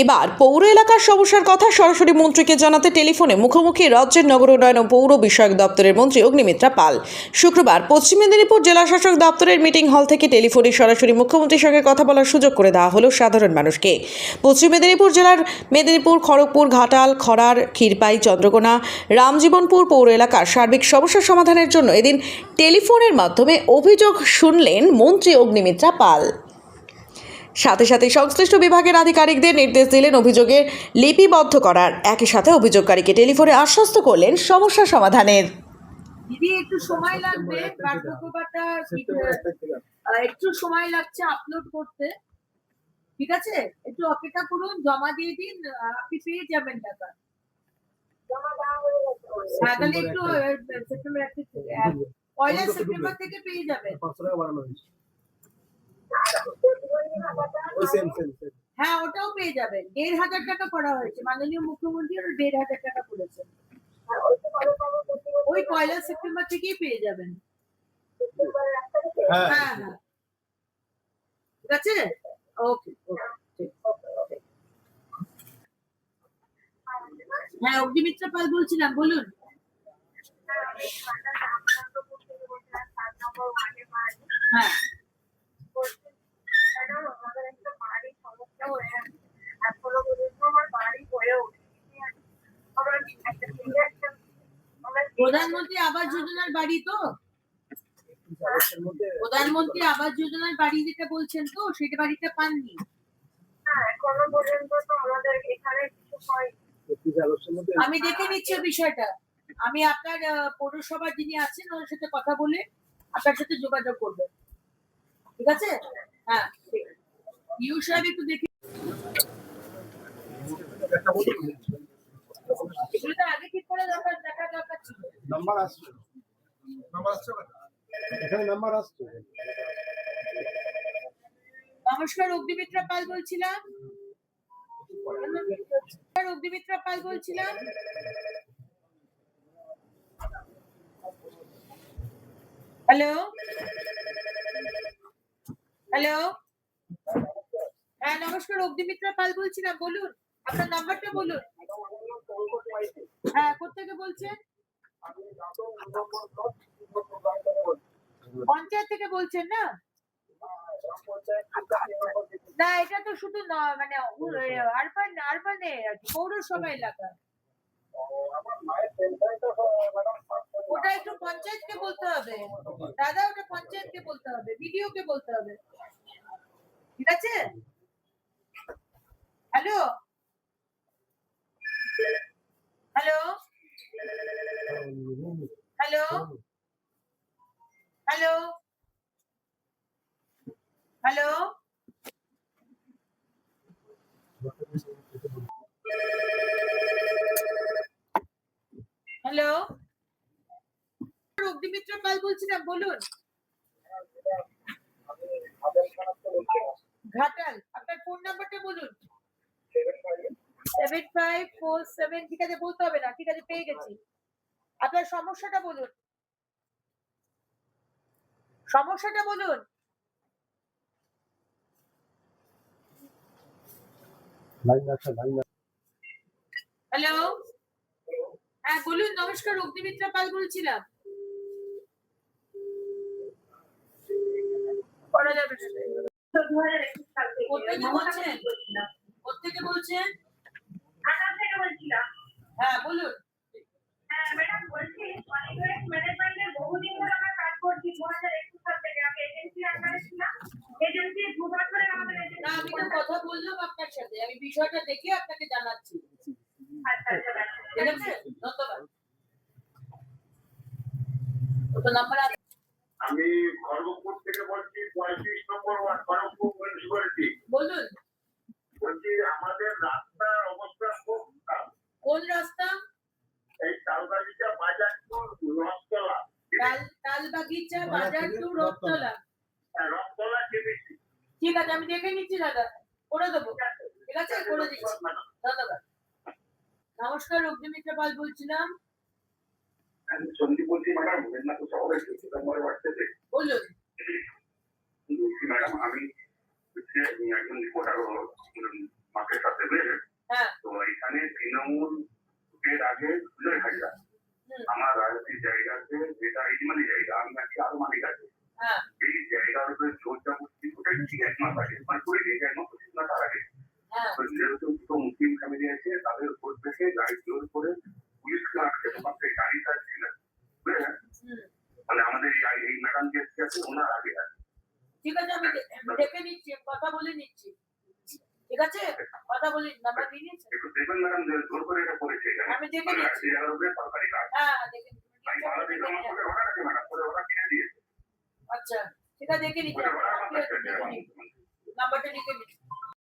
এবার পৌর এলাকার সমস্যার কথা সরাসরি মন্ত্রীকে জানাতে টেলিফোনে মুখোমুখি রাজ্যের নগর উন্নয়ন ও পৌর বিষয়ক দপ্তরের মন্ত্রী অগ্নিমিত্রা পাল। শুক্রবার পশ্চিম মেদিনীপুর জেলা শাসক দপ্তরের মিটিং হল থেকে টেলিফোনে সরাসরি মুখ্যমন্ত্রীর সঙ্গে কথা বলার সুযোগ করে দেওয়া হলো সাধারণ মানুষকে। পশ্চিম মেদিনীপুর জেলার মেদিনীপুর, খড়গপুর, ঘাটাল, খড়ার, ক্ষীরপাই, চন্দ্রকোনা, রামজীবনপুর পৌর এলাকার সার্বিক সমস্যা সমাধানের জন্য এদিন টেলিফোনের মাধ্যমে অভিযোগ শুনলেন মন্ত্রী অগ্নিমিত্রা পাল। সাথে সাথে সংশ্লিষ্ট বিভাগের আধিকারিকদের নির্দেশ দিলেন অভিযোগে লিপিবদ্ধ করার। একই সাথে অভিযোগকারীকে টেলিফোনে আশ্বস্ত করলেন সমস্যা সমাধানের। দিদি একটু সময় লাগবে, বার্ধক্যভাতা একটু সময় লাগছে আপলোড করতে, ঠিক আছে? একটু অপেক্ষা করুন, জমা দিয়ে দিন, আপনি পেয়ে যাবেন টাকা। তাহলে একটু সেপ্টেম্বর 1 সেপ্টেম্বর থেকে পেয়ে যাবেন। হ্যাঁ, ওটাও পেয়ে যাবেন। 1,500 টাকা করা হয়েছে, মাননীয় মুখ্যমন্ত্রী 1,500 টাকা করেছেন। ওই 1 সেপ্টেম্বর থেকেই পেয়ে যাবেন। হ্যাঁ হ্যাঁ, ঠিক আছে, ওকে। হ্যাঁ, অগ্নিমিত্রা পাল বলছিলাম, বলুন। হ্যাঁ, প্রধানমন্ত্রী আবাস যোজনার বাড়ি তো, প্রধানমন্ত্রী আবাস যোজনার বাড়ি যেটা বলছেন তো, সেটা বাড়িটা পাননি। আমি দেখে নিচ্ছি বিষয়টা। আমি আপনার পৌরসভা যিনি আছেন ওর সাথে কথা বলে আপনার সাথে যোগাযোগ করবো, ঠিক আছে? হ্যাঁ, ঠিক আছে। ইউ সাহেব একটু দেখে এগুলো আগে ঠিক করে দেখা দরকার ছিল। নাম্বার আসছে এখানে, নাম্বার আসছে। নমস্কার, অগ্নিমিত্রা পাল বলছিলাম। অগ্নিমিত্রা পাল বলছিলাম। হ্যালো হ্যালো, হ্যাঁ নমস্কার, অগ্নিমিত্রা পাল বলছিলাম, বলুন আপনার নাম্বারটা বলুন। হ্যাঁ, কোথেকে বলছেন? পঞ্চায়েত থেকে বলছেন না? না, এটা তো শুধু মানে আরবানে পৌরসভা এলাকা। ওটা একটু পঞ্চায়েতকে বলতে হবে দাদা, ওটা পঞ্চায়েতকে বলতে হবে, বিডিও কে বলতে হবে, ঠিক আছে? Hello hello hello hello hello, hello, Agnimitra Paul বলছিলাম, বলুন। ঘাটাল, আপনার ফোন নাম্বারটা বলুন। 7547, ঠিক আছে, বলতে হবে না, ঠিক আছে, পেয়ে গেছি। আপনার সমস্যাটা বলুন, সমস্যাটা বলুন। হ্যালো, হ্যাঁ বলুন। নমস্কার, অগ্নিমিত্রা পাল বলছিলাম। করা যাবে না। কোথেকে বলছেন? কোথেকে বলছেন? হ্যাঁ বলুন। হ্যাঁ ম্যাডাম, বলছি ম্যানেজমেন্টের বহুদিন ধরে আমরা কাজ করছি। 2021 সাল থেকে আমি এজেন্সির আন্ডারে ছিলাম। এজেন্সি 2 বছরের আমাদের না, আমি তো কথা বললাম আপনার সাথে, আমি বিষয়টা দেখে আপনাকে জানাচ্ছি। আচ্ছা, ঠিক আছে, ধন্যবাদ। ওটা নাম্বার আছে। আমি খড়গপুর থেকে বলছি, 35 নম্বর ওয়ার্ড, খড়গপুর মিউনিসিপ্যালিটি। বলুন। বলছি আমাদের রাস্তার অবস্থা খুব খারাপ। কোন রাস্তা? এই তালবাগিচা বাজার টু রথতলা। তালবাগিচা বাজার টু রথতলা। রথতলা কেবিসি। ঠিক আছে, আমি দেখে নিচ্ছি দাদা, করে দেবো, ঠিক আছে, করে দিচ্ছি, ধন্যবাদ। নমস্কার, অগ্নিমিত্রা পাল বলছিলাম। আমি সন্দীপ বলছি ম্যাডাম, মেদিনীপুর শহরের 2 নম্বর ওয়ার্ড থেকে। বলুন। ম্যাডাম, আমি হচ্ছে একজন রিপোর্টার মাঠের সাথে বুঝলেন। হ্যাঁ তো এখানে তৃণমূল এর আগে সুজয় হাজরা হুম, আমার রাজনীতির জায়গাতে যেটা এই মানে জায়গা আমি আজকে আরো মালিক আছে হ্যাঁ এই জায়গার উপরে জোর জবরদস্তি ওটা ঠিক 1 মাস আগে মানে করে দিয়ে 1 মাস 25 মাস তার আগে হ্যাঁ তো যেহেতু দুটো মুসলিম ফ্যামিলি আছে তাদের উপর থেকে গাড়ি জোর করে পুলিশকে আটকে তোমার গাড়ি কাজ ছিল বুঝলেন। হুম। মানে আমাদের এই ম্যাডাম যে আছে ওনার আগে আছে। ঠিক আছে আমি দেখে নিচ্ছি কথা বলে নিচ্ছি ঠিক আছে কথা বলি নাম্বার নিয়ে নিয়েছেন একটু দেখবেন ম্যাডাম যে জোর করে এটা করেছে এখানে আমি দেখে নিচ্ছি এই জায়গার উপরে সরকারি কাজ হ্যাঁ দেখে নিচ্ছি আমি ভালো দেখে আমার করে অর্ডার আছে ম্যাডাম করে ওরা কিনে দিয়েছে আচ্ছা ঠিক আছে দেখে নিচ্ছি ওটা অর্ডার আমার কাছে আছে নাম্বারটা লিখে নিচ্ছি